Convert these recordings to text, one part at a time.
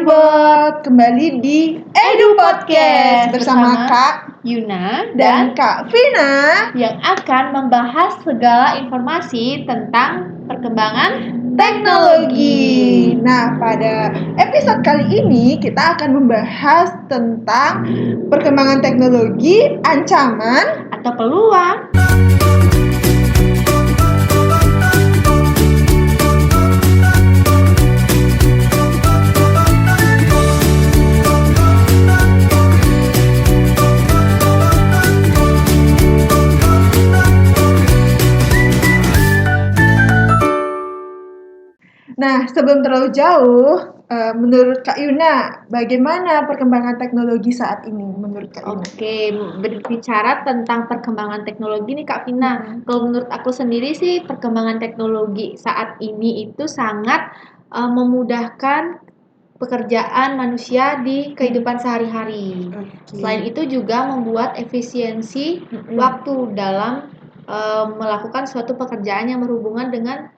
Edubot, kembali di Edu Podcast bersama Kak Yuna dan Kak Vina yang akan membahas segala informasi tentang perkembangan teknologi. Nah, pada episode kali ini kita akan membahas tentang perkembangan teknologi, ancaman atau peluang. Nah, sebelum terlalu jauh, menurut Kak Yuna, bagaimana perkembangan teknologi saat ini menurut Kak Yuna? Oke, berbicara tentang perkembangan teknologi nih Kak Vina. Kalau menurut aku sendiri sih perkembangan teknologi saat ini itu sangat memudahkan pekerjaan manusia di kehidupan sehari-hari. Selain itu juga membuat efisiensi waktu dalam melakukan suatu pekerjaan yang berhubungan dengan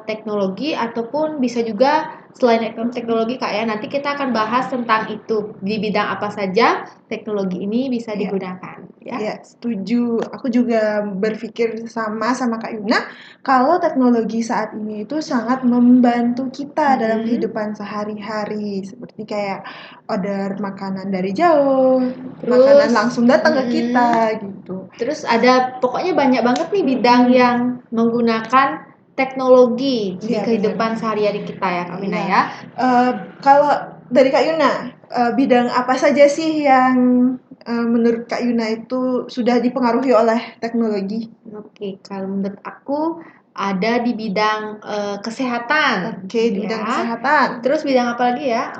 teknologi ataupun bisa juga selain teknologi Kak ya. Nanti kita akan bahas tentang itu di bidang apa saja teknologi ini bisa digunakan. Ya, setuju. Aku juga berpikir sama Kak Yuna kalau teknologi saat ini itu sangat membantu kita dalam kehidupan sehari-hari, seperti kayak order makanan dari jauh, makanan langsung datang ke kita gitu. Terus ada pokoknya banyak banget nih bidang yang menggunakan teknologi di kehidupan sehari-hari kita ya Kak Vina ya. Kalau dari Kak Yuna, bidang apa saja sih yang menurut Kak Yuna itu sudah dipengaruhi oleh teknologi? Oke, kalau menurut aku ada di bidang kesehatan. Oke, di bidang kesehatan. Terus bidang apa lagi ya?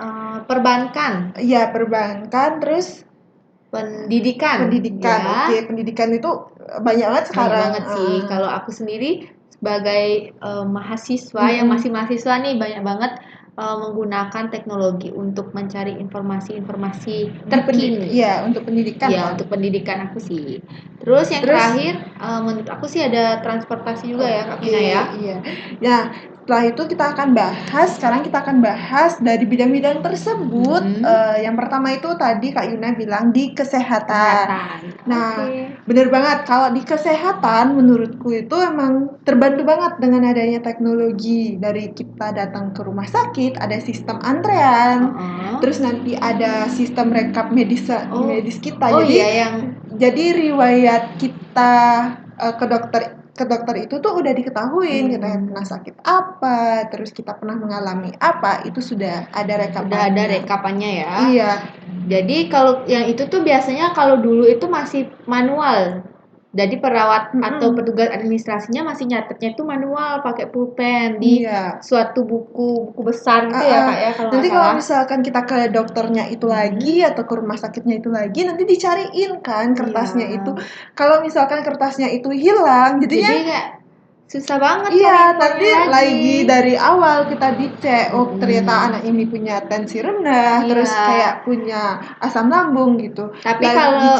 Perbankan. Iya, perbankan, terus pendidikan. Ya. Oke, pendidikan itu banyak banget sekarang. Banyak banget sih. Kalau aku sendiri sebagai mahasiswa yang masih mahasiswa nih banyak banget menggunakan teknologi untuk mencari informasi-informasi terkini. Iya, untuk pendidikan. Iya, untuk pendidikan aku sih. Terus yang terakhir menurut aku sih ada transportasi juga ya Kak Vina ya. Iya. Nah, setelah itu sekarang kita akan bahas dari bidang-bidang tersebut. Yang pertama itu tadi Kak Yuna bilang di kesehatan. Nah, bener banget kalau di kesehatan menurutku itu emang terbantu banget dengan adanya teknologi. Dari kita datang ke rumah sakit ada sistem antrean, terus nanti ada sistem rekap medis kita. Jadi riwayat kita ke dokter itu tuh udah diketahuin kita pernah sakit apa, terus kita pernah mengalami apa, itu sudah ada rekapannya. Udah ada rekapannya ya. Iya. Jadi kalau yang itu tuh biasanya kalau dulu itu masih manual. Jadi perawat atau petugas administrasinya masih nyatetnya itu manual pakai pulpen di suatu buku besar gitu ya Kak ya kalau nanti kalau misalkan kita ke dokternya itu lagi atau ke rumah sakitnya itu lagi nanti dicariin kan kertasnya itu. Kalau misalkan kertasnya itu hilang, jadi kayak susah banget. Iya, nanti lagi dari awal kita dicek, oh ternyata anak ini punya tensi rendah, terus kayak punya asam lambung gitu. Tapi kalau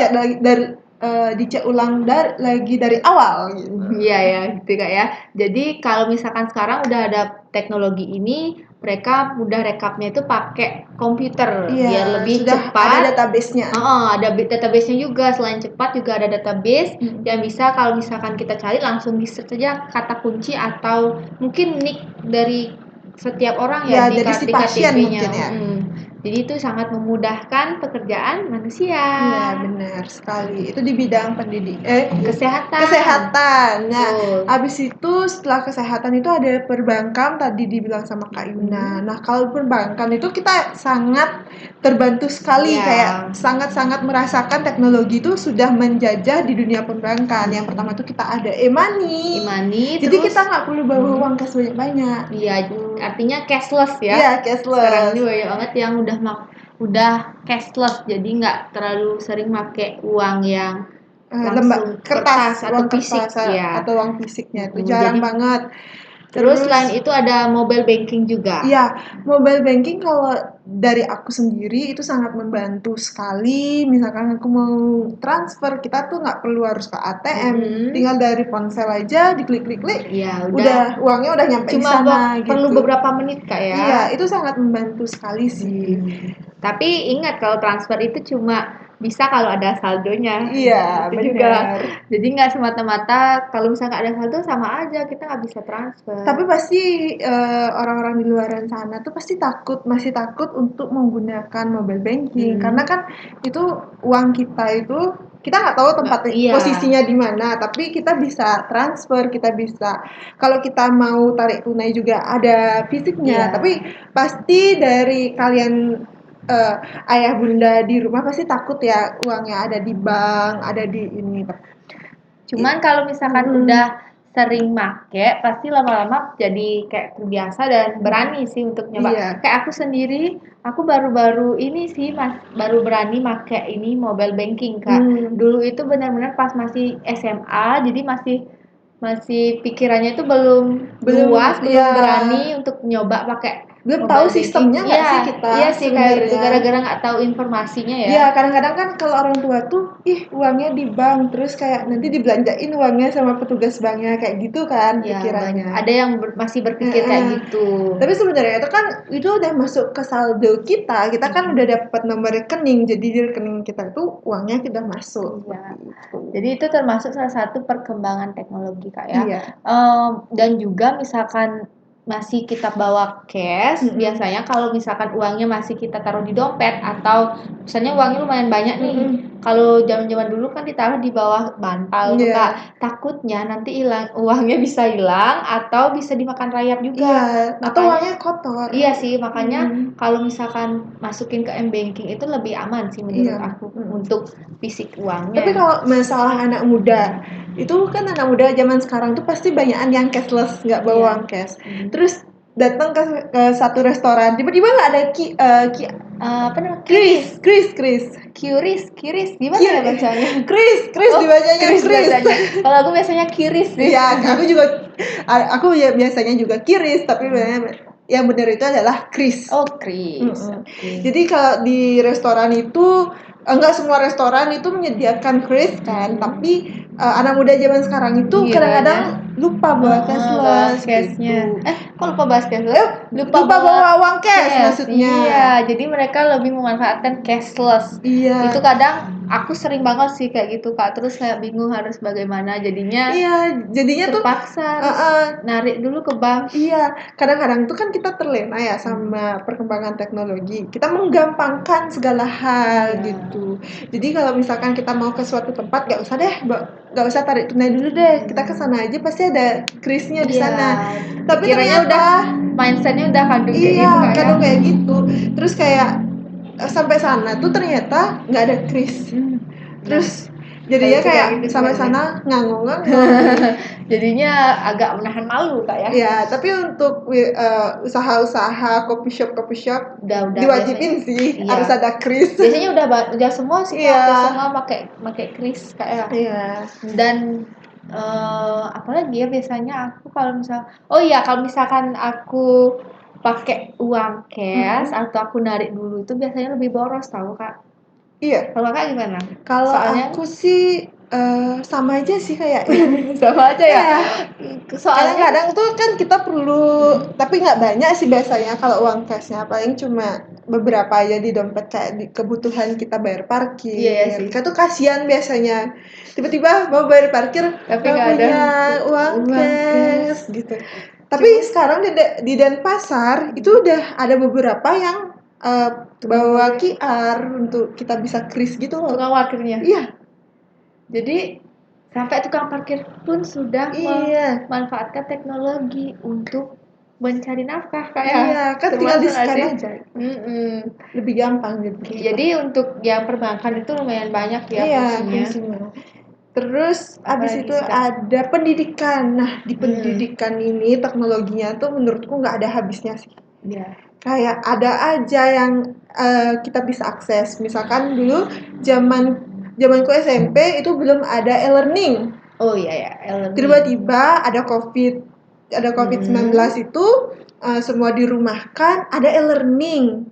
dicek ulang lagi dari awal gitu. Iya ya, gitu Kak ya. Jadi kalau misalkan sekarang udah ada teknologi ini, mereka udah rekapnya itu pakai komputer biar lebih cepat. Ada database-nya. Ada database-nya juga. Selain cepat juga ada database yang bisa kalau misalkan kita cari langsung di-search saja kata kunci atau mungkin nick dari setiap orang ya di si pasien KTP-nya. mungkin ya. Jadi itu sangat memudahkan pekerjaan manusia. Iya, benar sekali. Itu di bidang kesehatan. Nah, habis itu setelah kesehatan itu ada perbankan tadi dibilang sama Kak Yuna. Nah, kalau perbankan itu kita sangat terbantu sekali kayak sangat-sangat merasakan teknologi itu sudah menjajah di dunia perbankan. Yang pertama itu kita ada e-money. Jadi kita nggak perlu bawa uang cash banyak-banyak. Iya, artinya cashless ya. Iya, cashless. Sekarang ini banyak banget yang udah cashless, jadi nggak terlalu sering pakai uang yang langsung kertas atau fisik atau uang fisiknya itu jarang banget. Terus selain itu ada mobile banking juga. Iya, mobile banking kalau dari aku sendiri itu sangat membantu sekali. Misalkan aku mau transfer, kita tuh nggak perlu harus ke ATM, tinggal dari ponsel aja diklik-klik-klik, Ya, udah uangnya udah nyampe di sana gitu. Perlu beberapa menit Kak ya. Iya, itu sangat membantu sekali sih. Tapi ingat kalau transfer itu cuma bisa kalau ada saldonya. Iya, itu juga. Jadi nggak semata-mata kalau misalnya nggak ada saldo sama aja kita nggak bisa transfer. Tapi pasti orang-orang di luar sana tuh pasti masih takut untuk menggunakan mobile banking karena kan itu uang kita itu kita nggak tahu posisinya di mana, tapi kita bisa transfer, kita bisa kalau kita mau tarik tunai juga ada fisiknya. Tapi pasti dari kalian ayah bunda di rumah pasti takut ya uangnya ada di bank, ada di ini. Cuman kalau misalkan udah sering make, pasti lama-lama jadi kayak terbiasa dan berani sih untuk nyoba. Iya. Kayak aku sendiri, aku baru-baru ini sih baru berani make ini mobile banking Kak. Dulu itu benar-benar pas masih SMA, jadi masih pikirannya itu belum luas, belum berani untuk nyoba pakai belum tahu sistemnya nggak sih kita iya sih kayak itu gara-gara nggak tahu informasinya ya. Iya, kadang-kadang kan kalau orang tua tuh uangnya di bank terus kayak nanti dibelanjain uangnya sama petugas banknya kayak gitu kan pikirannya. Ada yang masih berpikir kayak gitu. Tapi sebenarnya itu udah masuk ke saldo kita kan udah dapat nomor rekening, jadi di rekening kita tuh uangnya sudah masuk. Jadi itu termasuk salah satu perkembangan teknologi Kak ya. Iya. Dan juga misalkan masih kita bawa cash, biasanya kalau misalkan uangnya masih kita taruh di dompet atau misalnya uangnya lumayan banyak nih. Kalau zaman-zaman dulu kan ditaruh di bawah bantal tuh Kak. Takutnya nanti uangnya bisa hilang atau bisa dimakan rayap juga. Iya, atau uangnya kotor. Iya sih, makanya kalau misalkan masukin ke m-banking itu lebih aman sih menurut aku untuk fisik uangnya. Tapi kalau masalah anak muda, itu kan anak muda zaman sekarang tuh pasti banyakan yang cashless, nggak bawa uang cash. Terus datang ke satu restoran, tiba-tiba nggak ada apa namanya? Kiris, gimana ya bacanya? Kris dibacanya Kris. Kalau aku biasanya kiris sih. Iya, aku biasanya juga kiris, tapi yang benar itu adalah Kris. Oh, Kris. Jadi kalau di restoran itu enggak semua restoran itu menyediakan Kris kan, tapi anak muda zaman sekarang itu kadang-kadang lupa bawa cashless gitu. Kok lupa bawa cashless? Lupa bawa uang cash maksudnya. Iya, jadi mereka lebih memanfaatkan cashless. Iya. Itu kadang aku sering banget sih kayak gitu Kak, terus kayak bingung harus bagaimana jadinya. Iya, jadinya terpaksa narik dulu ke bank. Iya, kadang-kadang tuh kan kita terlena ya sama perkembangan teknologi. Kita menggampangkan segala hal gitu. Jadi kalau misalkan kita mau ke suatu tempat nggak usah tarik tunai dulu deh. Kita ke sana aja pasti ada krisnya di sana. Tapi ternyata mindsetnya udah kadung kayak gitu kan. Kadung kayak gitu. Terus kayak sampai sana tuh ternyata nggak ada kris. Terus jadinya kayak sampai sana ngangong-ngangong. Jadinya agak menahan malu Kak ya. Iya, tapi untuk usaha-usaha coffee shop udah diwajibin sih harus ada kris. Biasanya udah semua sih Kak, semua pakai kris Kak ya. Iya. Dan apalagi ya biasanya aku kalau misalkan aku pakai uang cash atau aku narik dulu itu biasanya lebih boros tahu Kak. Iya. Kalau Kak gimana? Kalau aku sih sama aja sih kayaknya. Sama aja ya. Soalnya kadang tuh kan kita perlu, tapi nggak banyak sih biasanya kalau uang cashnya, paling cuma beberapa aja di dompet kayak di kebutuhan kita bayar parkir. Iya sih. Kita tuh kasihan biasanya tiba-tiba mau bayar parkir tapi nggak punya uang cash gitu. Tapi sekarang di Denpasar itu udah ada beberapa yang bawa QR untuk kita bisa kris gitu loh. Tukang parkirnya? Iya. Jadi sampai tukang parkir pun sudah memanfaatkan teknologi untuk mencari nafkah kayak. Iya, kan tinggal di-scan aja. Lebih gampang gitu. Jadi untuk yang perbankan itu lumayan banyak ya fungsinya. Terus abis itu ada pendidikan. Nah, di pendidikan ini teknologinya tuh menurutku nggak ada habisnya sih. Iya. Kayak ada aja yang kita bisa akses. Misalkan dulu zamanku SMP itu belum ada e-learning. Oh iya ya, e-learning. Tiba-tiba ada COVID. ada COVID-19 itu semua dirumahkan, ada e-learning,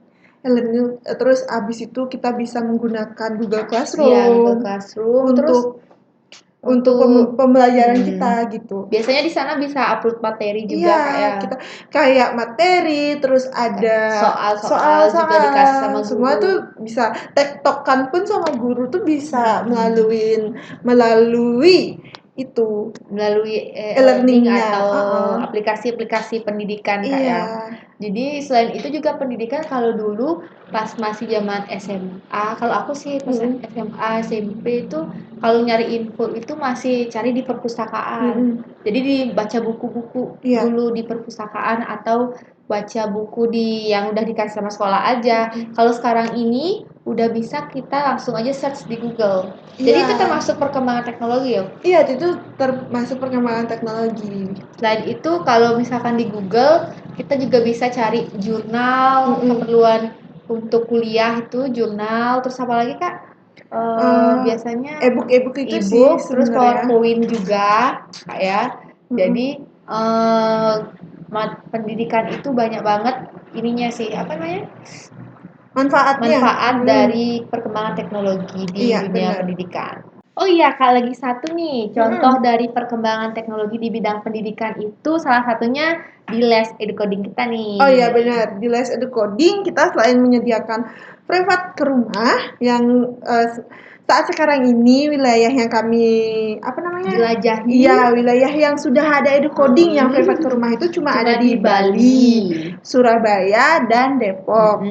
terus abis itu kita bisa menggunakan Google Classroom, Iya, Google Classroom. untuk pembelajaran kita gitu. Biasanya di sana bisa upload materi juga, Iya, kita kayak materi, terus ada soal juga dikasih sama guru. semua tuh bisa tektokan pun sama guru tuh bisa melalui itu, melalui e-learning atau aplikasi-aplikasi pendidikan Kak ya. Jadi selain itu juga pendidikan kalau dulu pas masih zaman SMA, kalau aku sih pas SMA, SMP itu kalau nyari info itu masih cari di perpustakaan. Jadi dibaca buku-buku dulu di perpustakaan atau baca buku yang udah dikasih sama sekolah aja. Kalau sekarang ini udah bisa kita langsung aja search di Google. Jadi itu termasuk perkembangan teknologi ya? Iya, itu termasuk perkembangan teknologi. Selain itu kalau misalkan di Google kita juga bisa cari jurnal, keperluan untuk kuliah itu jurnal, terus apa lagi Kak? Biasanya e-book itu e-book, sih terus sebenarnya. PowerPoint juga Kak ya. Jadi pendidikan itu banyak banget ininya sih, apa namanya? Manfaat dari perkembangan teknologi di dunia pendidikan. Oh iya Kak, lagi satu nih contoh dari perkembangan teknologi di bidang pendidikan itu salah satunya di les Educoding kita nih. Oh iya benar, di les Educoding kita selain menyediakan privat ke rumah yang saat sekarang ini wilayah yang kami jelajahi. Iya, wilayah yang sudah ada Educoding yang privat ke rumah itu cuma ada di Bali, Surabaya, dan Depok.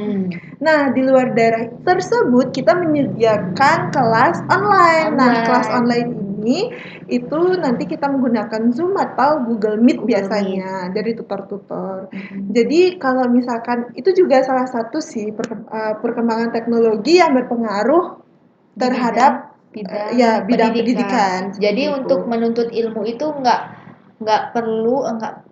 Nah, di luar daerah tersebut kita menyediakan kelas online. Nah, kelas online ini itu nanti kita menggunakan Zoom atau Google Meet biasanya dari tutor-tutor. Jadi kalau misalkan itu juga salah satu sih perkembangan teknologi yang berpengaruh terhadap bidang pendidikan. Jadi untuk menuntut ilmu itu nggak perlu nggak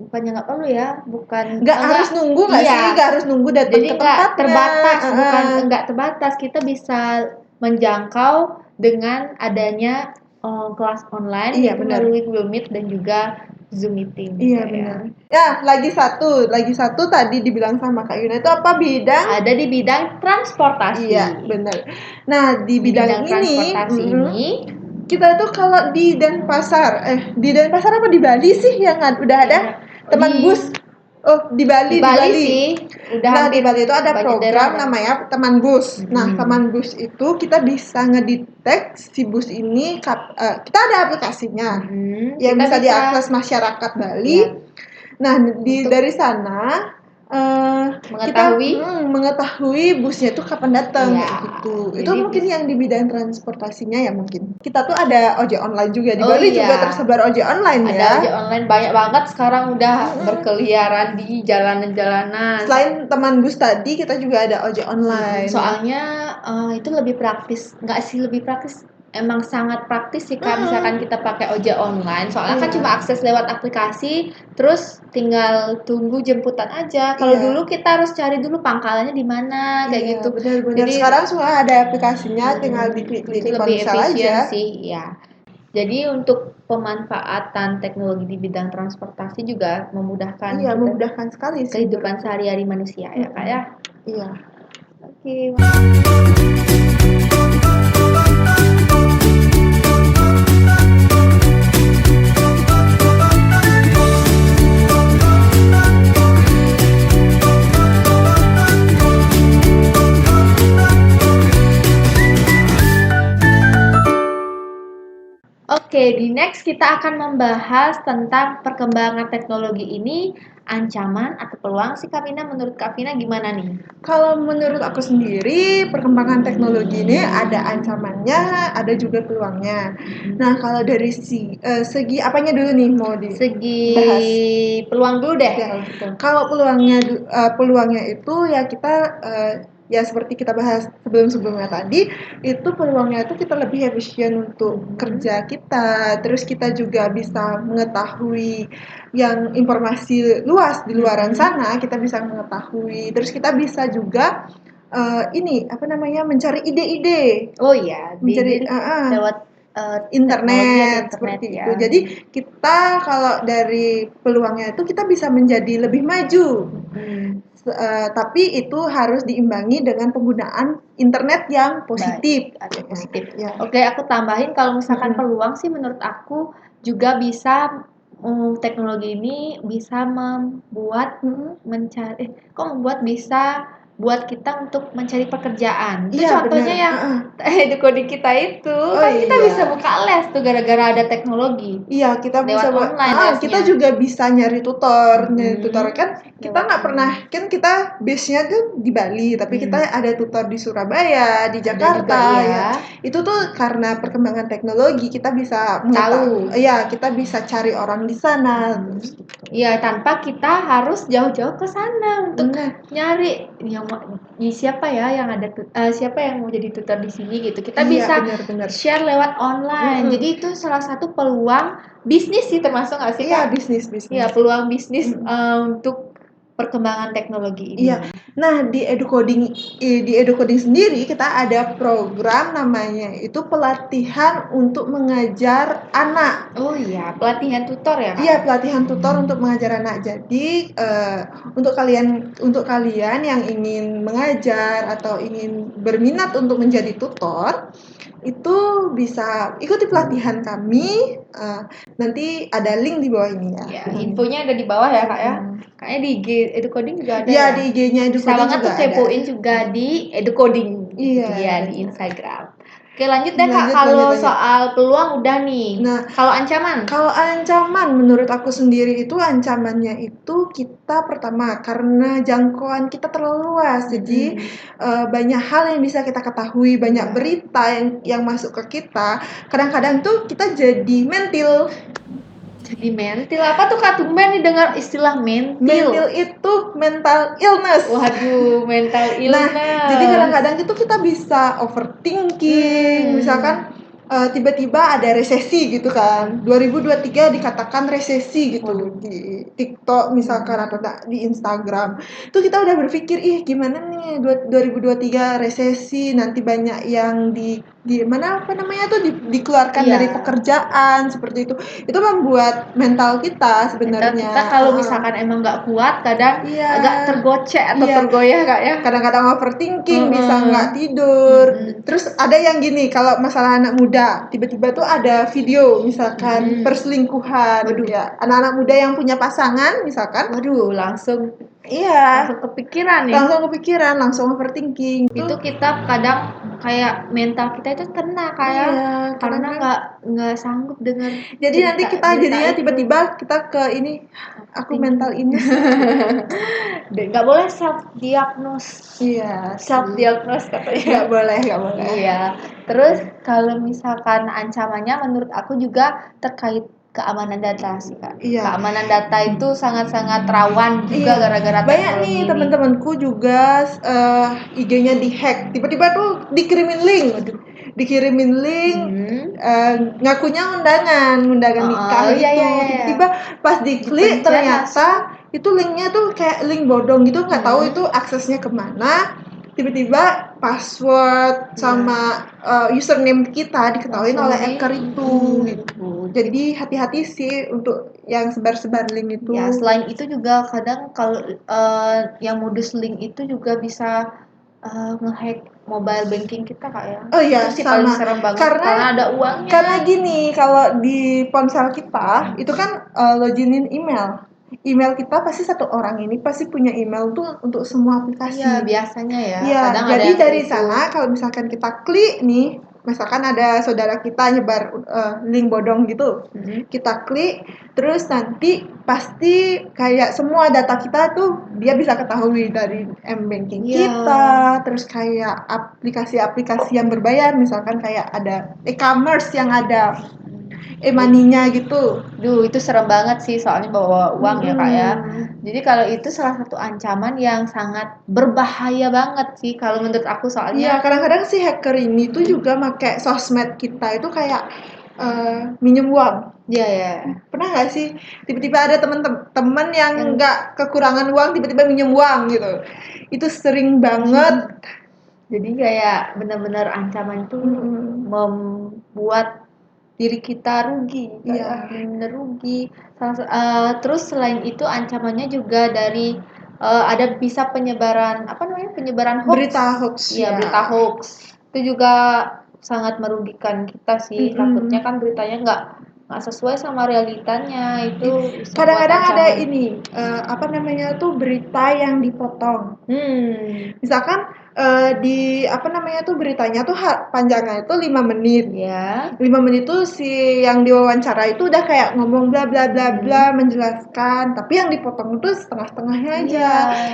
harus nunggu nggak harus nunggu datang ke tempatnya. Nggak terbatas, kita bisa menjangkau dengan adanya kelas online melalui Google Meet dan juga Zoom meeting. Iya benar. Ya, lagi satu tadi dibilang sama Kak Yuna itu apa bidang? Ada di bidang transportasi. Iya, benar. Nah, di bidang transportasi ini kita tuh kalau di Denpasar, di Denpasar apa di Bali sih yang udah ada teman bus? Oh, di Bali sih. Nah, di Bali itu ada program namanya teman bus. Nah, teman bus itu kita bisa ngedetek si bus ini kita ada aplikasinya yang bisa diakses masyarakat Bali. Nah, dari sana mengetahui busnya itu kapan datang gitu. Itu mungkin yang di bidang transportasinya ya mungkin. Kita tuh ada ojek online juga di Bali juga tersebar ojek online ya. Ada ojek online banyak banget sekarang udah berkeliaran di jalanan-jalanan. Selain teman bus tadi kita juga ada ojek online. Soalnya itu lebih praktis, nggak sih lebih praktis? Emang sangat praktis sih Kak, misalkan kita pakai ojek online, soalnya kan cuma akses lewat aplikasi, terus tinggal tunggu jemputan aja. Kalau dulu kita harus cari dulu pangkalannya di mana, kayak gitu. Benar-benar. Jadi sekarang semua ada aplikasinya, tinggal diklik-klik ponsel aja. Sih, ya. Jadi untuk pemanfaatan teknologi di bidang transportasi juga memudahkan memudahkan sekali kehidupan sehari-hari manusia ya Kak ya. Iya. Oke. Oke, di next kita akan membahas tentang perkembangan teknologi ini, ancaman atau peluang sih Kak Vina, menurut Kak Vina gimana nih? Kalau menurut aku sendiri, perkembangan teknologi ini ada ancamannya, ada juga peluangnya. Nah, kalau dari segi apanya dulu nih mau dibahas? Segi peluang dulu deh. Ya. Kalau peluangnya itu ya kita ya seperti kita bahas sebelum-sebelumnya tadi, itu peluangnya itu kita lebih efisien untuk kerja kita, terus kita juga bisa mengetahui yang informasi luas di luaran sana, kita bisa mengetahui, terus kita bisa juga mencari ide-ide. Oh iya, lewat internet seperti ya. itu. Jadi kita kalau dari peluangnya itu kita bisa menjadi lebih maju. Tapi itu harus diimbangi dengan penggunaan internet yang positif. Positif. Ya. Oke, aku tambahin kalau misalkan peluang sih menurut aku juga bisa teknologi ini bisa membuat bisa buat kita untuk mencari pekerjaan. Itu contohnya yang coding kita itu kita bisa buka les tuh gara-gara ada teknologi. Iya, kita bisa online kita juga bisa nyari tutor. Nyari tutor kan kita nggak pernah, kan kita base-nya tuh di Bali, tapi kita ada tutor di Surabaya, di Jakarta ya. Itu tuh karena perkembangan teknologi kita bisa tahu. Iya, kita bisa cari orang di sana. Iya, tanpa kita harus jauh-jauh ke sana untuk nyari yang siapa ya yang ada siapa yang mau jadi tutor di sini gitu. Kita bisa share lewat online. Jadi itu salah satu peluang bisnis sih, termasuk nggak sih Kak? Iya, bisnis. Iya, peluang bisnis untuk perkembangan teknologi ini. Iya. Nah, di EduCoding sendiri kita ada program namanya itu pelatihan untuk mengajar anak. Oh iya, pelatihan tutor ya Kak? Iya, pelatihan tutor untuk mengajar anak. Jadi untuk kalian yang ingin mengajar atau ingin berminat untuk menjadi tutor, itu bisa ikuti pelatihan kami. Nanti ada link di bawah ini ya. Ya, infonya ada di bawah ya Kak ya. Kayaknya di IG EduCoding juga ada ya. Iya, di IG-nya EduCoding juga ada. Bisa banget tuh kepoin juga di EduCoding. Iya, di Instagram. Oke, lanjut deh Kak, kalau soal peluang udah nih. Nah, kalau ancaman? Kalau ancaman menurut aku sendiri itu ancamannya itu kita pertama karena jangkauan kita terlalu luas. Jadi banyak hal yang bisa kita ketahui, banyak berita yang masuk ke kita. Kadang-kadang tuh kita jadi mentil. Jadi mental apa tuh Kak? Tumben nih dengar istilah mental. Mental itu mental illness. Waduh, mental illness. Nah, jadi kadang-kadang itu kita bisa overthinking, misalkan tiba-tiba ada resesi gitu kan. 2023 dikatakan resesi gitu di TikTok misalkan atau di Instagram. Itu kita udah berpikir, gimana nih 2023 resesi, nanti banyak yang dikeluarkan dari pekerjaan seperti itu. Itu membuat mental kita sebenarnya. Kita kalau misalkan emang nggak kuat, kadang agak tergocek atau tergoyah Kak ya. Kadang-kadang overthinking, bisa nggak tidur. Terus ada yang gini, kalau masalah anak muda, tiba-tiba tuh ada video misalkan perselingkuhan. Ya, anak-anak muda yang punya pasangan misalkan. Waduh, langsung kepikiran nih. Langsung overthinking. Itu kita kadang kayak mental kita itu kena kayak karena nggak sanggup dengar. Jadi nanti kita jadinya tiba-tiba kita ke ini, aku mental ini. Nggak boleh self diagnose. Iya, self diagnose katanya. Nggak boleh. Iya. Terus kalau misalkan ancamannya menurut aku juga terkait keamanan data sih Kak. Keamanan data itu sangat-sangat rawan juga gara-gara teknologi. Banyak nih teman-temanku juga IG-nya dihack. Tiba-tiba tuh dikirimin link. Ngakunya undangan nikah itu. Tiba-tiba pas diklik ternyata itu linknya tuh kayak link bodong gitu, nggak tahu itu aksesnya kemana. Tiba-tiba password sama username kita diketahui oleh hacker itu gitu. Jadi hati-hati sih untuk yang sebar-sebar link itu. Ya, selain itu juga kadang kalau yang modus link itu juga bisa ngehack mobile banking kita Kak ya. Oh iya, itu sih paling serem banget karena ada uangnya. Karena gini, kalau di ponsel kita itu kan loginin email kita pasti satu orang ini pasti punya email tuh untuk semua aplikasi. Iya, biasanya ya. Iya, jadi dari sana kalau misalkan kita klik nih, misalkan ada saudara kita nyebar link bodong gitu, kita klik, terus nanti pasti kayak semua data kita tuh dia bisa ketahui dari m-banking kita, terus kayak aplikasi-aplikasi yang berbayar, misalkan kayak ada e-commerce yang ada e-money-nya gitu. Duh, itu serem banget sih soalnya bawa uang ya Kak ya. Jadi kalau itu salah satu ancaman yang sangat berbahaya banget sih kalau menurut aku soalnya. Iya, kadang-kadang si hacker ini tuh juga pakai sosmed kita itu kayak minjem uang. Iya. Pernah nggak sih tiba-tiba ada teman-teman yang nggak kekurangan uang tiba-tiba minjem uang gitu. Itu sering banget. Jadi kayak benar-benar ancaman itu membuat diri kita rugi, kayak bener rugi. Terus selain itu ancamannya juga dari ada bisa penyebaran penyebaran hoax. Berita hoax. Iya, berita hoax. Itu juga sangat merugikan kita sih. Takutnya kan beritanya nggak sesuai sama realitanya, itu bisa buat Kadang-kadang ada ancaman. ini berita yang dipotong. Misalkan di beritanya tuh panjangnya itu 5 menit. 5 menit tuh si yang diwawancara itu udah kayak ngomong bla bla bla bla menjelaskan, tapi yang dipotong itu setengah-setengahnya aja.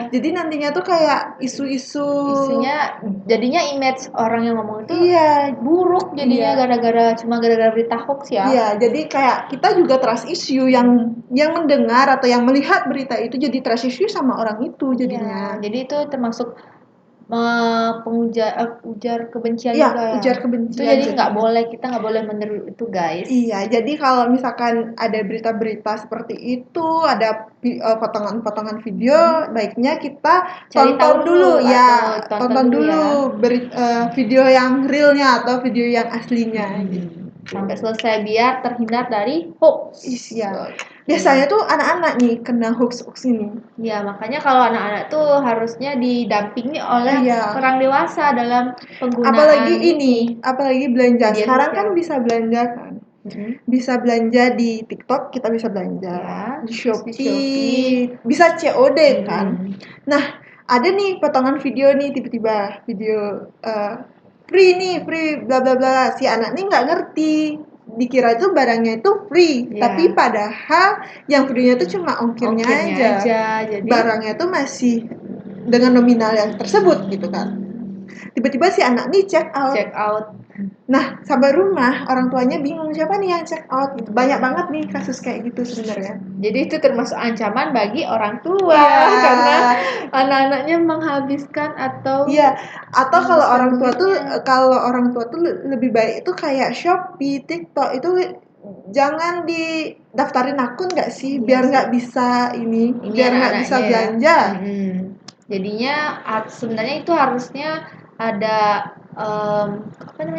Jadi nantinya tuh kayak isunya jadinya image orang yang ngomong itu buruk jadinya gara-gara berita hoax ya. Iya, jadi kayak kita juga trust issue yang mendengar atau yang melihat berita itu jadi trust issue sama orang itu jadinya. Jadi itu termasuk ujar kebencian Iya, juga ya. ujar kebencian. Itu jadi kita nggak boleh meniru itu guys. Iya, jadi kalau misalkan ada berita-berita seperti itu, ada potongan-potongan video, baiknya kita tonton dulu video yang realnya atau video yang aslinya. Sampai selesai biar terhindar dari hoax. Iya. Biasanya tuh anak-anak nih kena hoax ini. Ya, makanya kalau anak-anak tuh harusnya didampingi oleh orang dewasa dalam penggunaan apalagi belanja. Sekarang kan bisa belanja kan. Bisa belanja di TikTok, kita bisa belanja di Shopee, bisa COD kan. Nah, ada nih potongan video nih tiba-tiba video free bla bla bla. Si anak nih nggak ngerti, dikira itu barangnya itu free, tapi padahal yang free-nya itu cuma ongkirnya aja. Jadi barangnya itu masih dengan nominal yang tersebut gitu kan. Tiba-tiba si anak nih check out. Nah, sampai rumah orang tuanya bingung siapa nih yang check out. Banyak banget nih kasus kayak gitu sebenarnya. Jadi itu termasuk ancaman bagi orang tua karena anak-anaknya menghabiskan atau kalau orang tua tuh lebih baik itu kayak Shopee, TikTok itu jangan didaftarin akun nggak sih biar nggak bisa biar nggak bisa belanja. Jadinya sebenarnya itu harusnya ada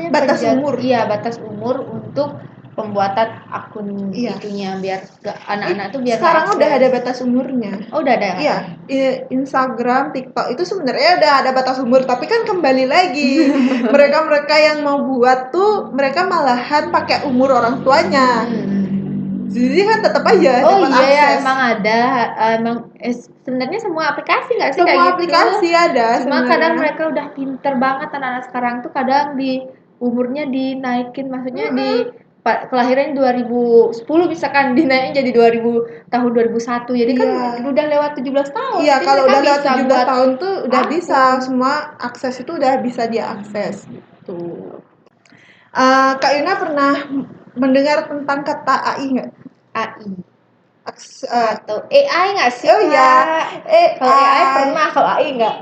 batas umur. Iya, batas umur untuk pembuatan akun itunya biar anak-anak tuh biar sekarang udah ada batas umurnya. Oh, udah ada. Iya, Instagram, TikTok itu sebenarnya udah ada batas umur, tapi kan kembali lagi mereka yang mau buat tuh mereka malahan pakai umur orang tuanya. Jadi kan tetap aja dapat akses. Ya, emang ada. Sebenarnya semua aplikasi nggak sih kayak gitu? Semua aplikasi ada. Cuma kadang mereka udah pinter banget anak-anak sekarang tuh kadang umurnya dinaikin, maksudnya kelahiran 2010 misalkan dinaikin jadi tahun 2001. Jadi kan udah lewat 17 tahun. Iya, kalau udah lewat 17 tahun tuh udah bisa semua akses itu udah bisa diakses gitu. Kak Yuna pernah mendengar tentang kata AI nggak? AI atau AI nggak sih? Oh iya, kalau AI pernah, kalau AI nggak.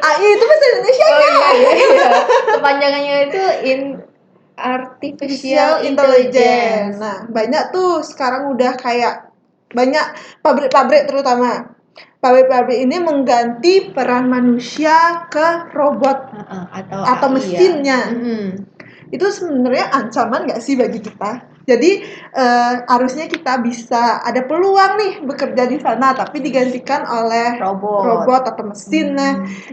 AI itu bahasa Indonesia iya. Kepanjangannya itu Artificial Intelligence. Nah, banyak tuh sekarang udah kayak banyak pabrik-pabrik terutama. Pabrik-pabrik ini mengganti peran manusia ke robot atau mesinnya. Itu sebenarnya ancaman nggak sih bagi kita? Jadi harusnya kita bisa ada peluang nih bekerja di sana, tapi digantikan oleh robot atau mesin.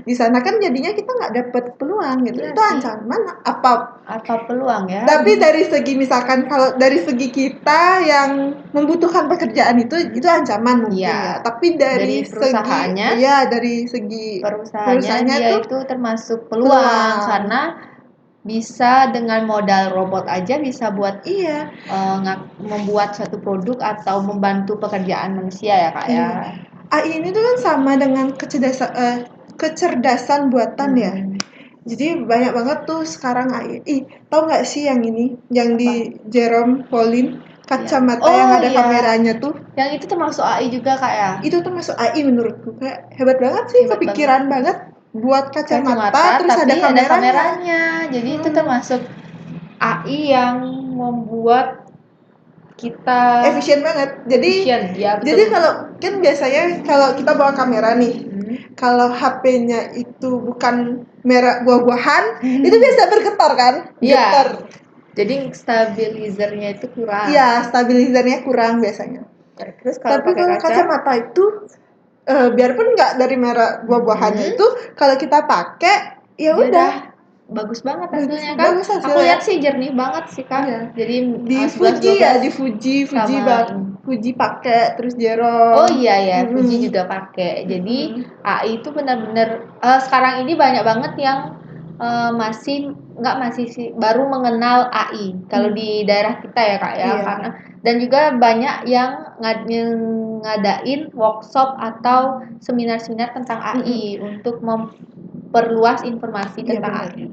Di sana kan jadinya kita nggak dapat peluang gitu. Itu ancaman apa peluang ya? Tapi dari segi misalkan kalau dari segi kita yang membutuhkan pekerjaan itu ancaman mungkin ya. Tapi dari perusahaannya, dari segi perusahaannya itu termasuk peluang karena bisa dengan modal robot aja bisa buat membuat suatu produk atau membantu pekerjaan manusia ya Kak ya. AI ini tuh kan sama dengan kecerdasan buatan ya. Jadi banyak banget tuh sekarang AI. Tahu nggak sih yang ini yang di Jerome Pauline kacamata yang ada kameranya tuh? Yang itu termasuk AI juga Kak ya? Itu termasuk AI menurutku, kayak hebat banget sih, kepikiran banget buat kacamata terus ada kameranya. Jadi itu termasuk AI yang membuat kita efisien banget. Jadi kalau kan biasanya kalau kita bawa kamera nih, kalau HP-nya itu bukan merek buah-buahan, itu biasa bergetar kan? Getar. Jadi stabilizernya itu kurang. Iya, stabilizernya kurang biasanya. Terus kalau Tapi pakai kalau kacamata itu biarpun nggak dari merek buah-buahannya itu, kalau kita pakai ya udah bagus banget bagus, hasilnya kan. bagus hasilnya. Aku lihat sih jernih banget sih Kak. Iya. Jadi Di Fuji ya, di Fuji pakai terus Jerome. Oh iya ya, Fuji juga pakai. Jadi AI itu benar-benar sekarang ini banyak banget yang masih sih baru mengenal AI kalau di daerah kita ya Kak ya. Iya. Karena dan juga banyak yang ngadain workshop atau seminar-seminar tentang AI untuk memperluas informasi tentang AI.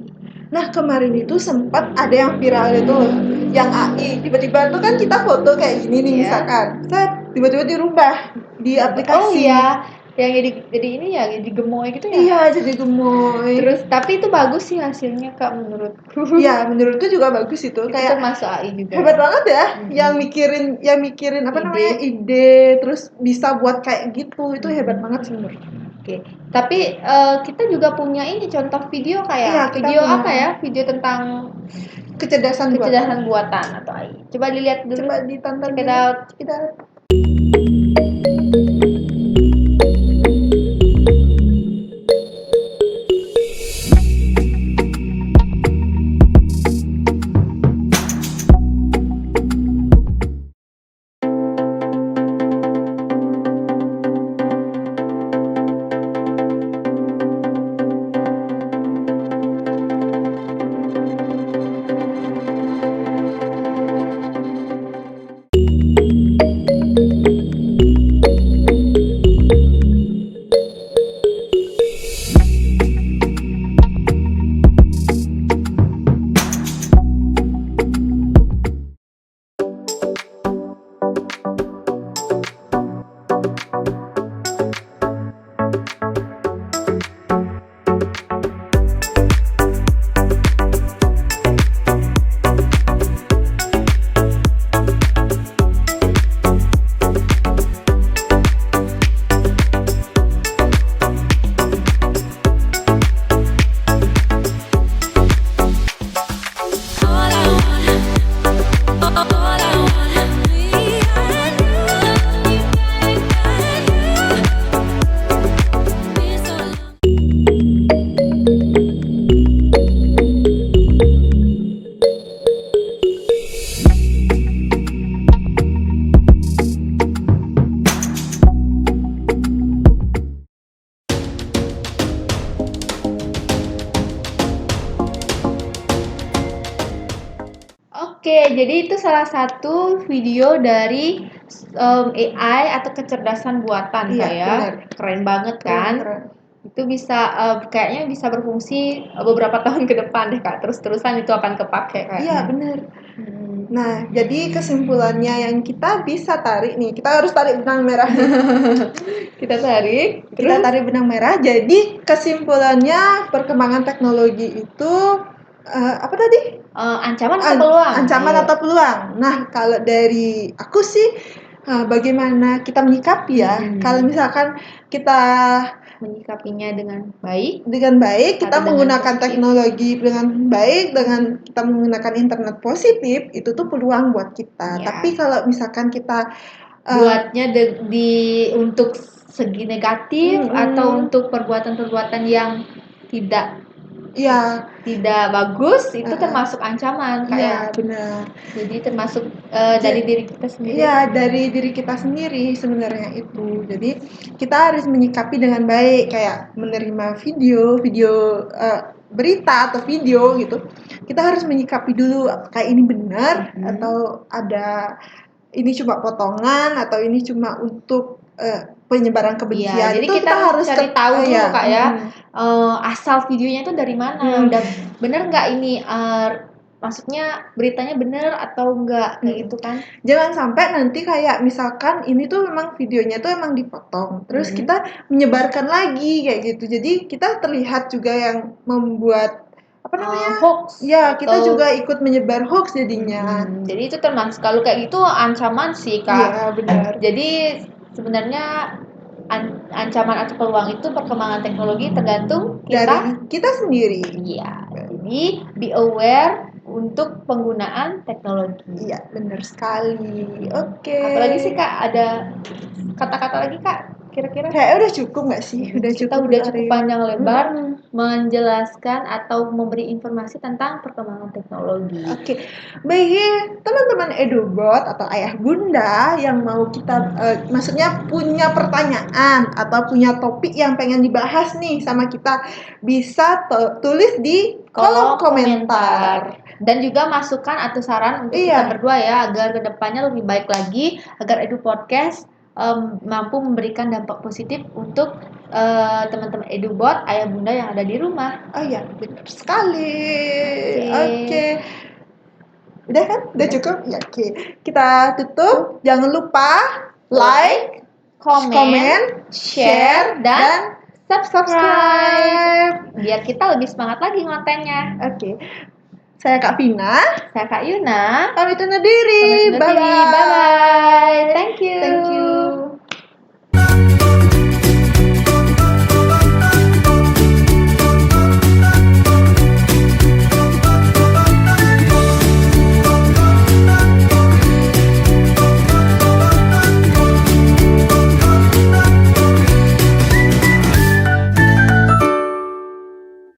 Nah kemarin itu sempat ada yang viral itu loh, yang AI tiba-tiba tuh kan kita foto kayak gini nih misalkan, tiba-tiba dirubah di aplikasi. Oh iya, yang jadi ini ya, jadi gemoy gitu ya? Iya, jadi gemoy. Terus tapi itu bagus sih hasilnya Kak menurutku. Iya, menurutku juga bagus itu. Kayak termasuk AI juga. Hebat banget ya, yang mikirin apa namanya ide, terus bisa buat kayak gitu, itu hebat banget sih menurutku. Oke. Tapi kita juga punya ini contoh video kayak Iya, kita video punya apa ya? Video tentang kecerdasan buatan atau AI. Coba dilihat dulu. Coba ditonton Check it dulu. out. Kita Oke, jadi itu salah satu video dari AI atau kecerdasan buatan keren banget kan? Itu bisa kayaknya bisa berfungsi beberapa tahun ke depan deh Kak. Terus-terusan itu akan kepake kayaknya. Iya, benar. Nah, jadi kesimpulannya yang kita bisa tarik nih, kita harus tarik benang merah nih. Kita tarik benang merah. Jadi kesimpulannya perkembangan teknologi itu apa tadi? Ancaman atau peluang? Ancaman atau peluang. Nah, kalau dari aku sih bagaimana kita menyikapi ya. Kalau misalkan kita menyikapinya dengan baik, kita menggunakan teknologi dengan baik, dengan kita menggunakan internet positif, itu tuh peluang buat kita. Tapi kalau misalkan kita buatnya untuk segi negatif atau untuk perbuatan-perbuatan yang tidak bagus, itu termasuk ancaman kayak. Iya, benar. Jadi termasuk dari diri kita sendiri. Iya, dari diri kita sendiri sebenarnya itu. Jadi kita harus menyikapi dengan baik, kayak menerima video berita atau video gitu. Kita harus menyikapi dulu apakah ini benar atau ada ini cuma potongan atau ini cuma untuk penyebaran kebencian. Jadi itu kita harus cari tahu dulu Kak ya, asal videonya itu dari mana, udah bener nggak ini, maksudnya beritanya bener atau enggak, kayak gitu kan. Jangan sampai nanti kayak misalkan ini tuh memang videonya tuh emang dipotong, terus kita menyebarkan lagi kayak gitu. Jadi kita terlihat juga yang membuat apa namanya? Hoax. Ya, kita juga ikut menyebar hoax jadinya. Jadi itu termasuk kalau kayak gitu ancaman sih Kak. Iya, benar. Jadi sebenarnya ancaman atau peluang itu perkembangan teknologi tergantung dari kita sendiri. Iya. Jadi be aware untuk penggunaan teknologi. Iya, benar sekali. Oke. Apalagi sih Kak, ada kata-kata lagi Kak? Kira-kira? Kayak udah cukup nggak sih? Kita udah cukup panjang lebar menjelaskan atau memberi informasi tentang perkembangan teknologi. Oke. Bagi teman-teman EduBot atau ayah bunda yang mau kita, maksudnya punya pertanyaan atau punya topik yang pengen dibahas nih sama kita, bisa tulis di kolom komentar. Dan juga masukan atau saran untuk kita berdua ya, agar kedepannya lebih baik lagi, agar Edu Podcast mampu memberikan dampak positif untuk teman-teman EduBot, ayah bunda yang ada di rumah. Oh iya, benar sekali. Oke. Udah kan? Udah cukup? Ya, oke. Kita tutup. Jangan lupa like, comment, share, dan subscribe. Biar kita lebih semangat lagi ngontennya. Oke. Saya Kak Vina. Saya Kak Yuna. Pamit undur diri. Bye-bye. Bye-bye. Thank you. Thank you.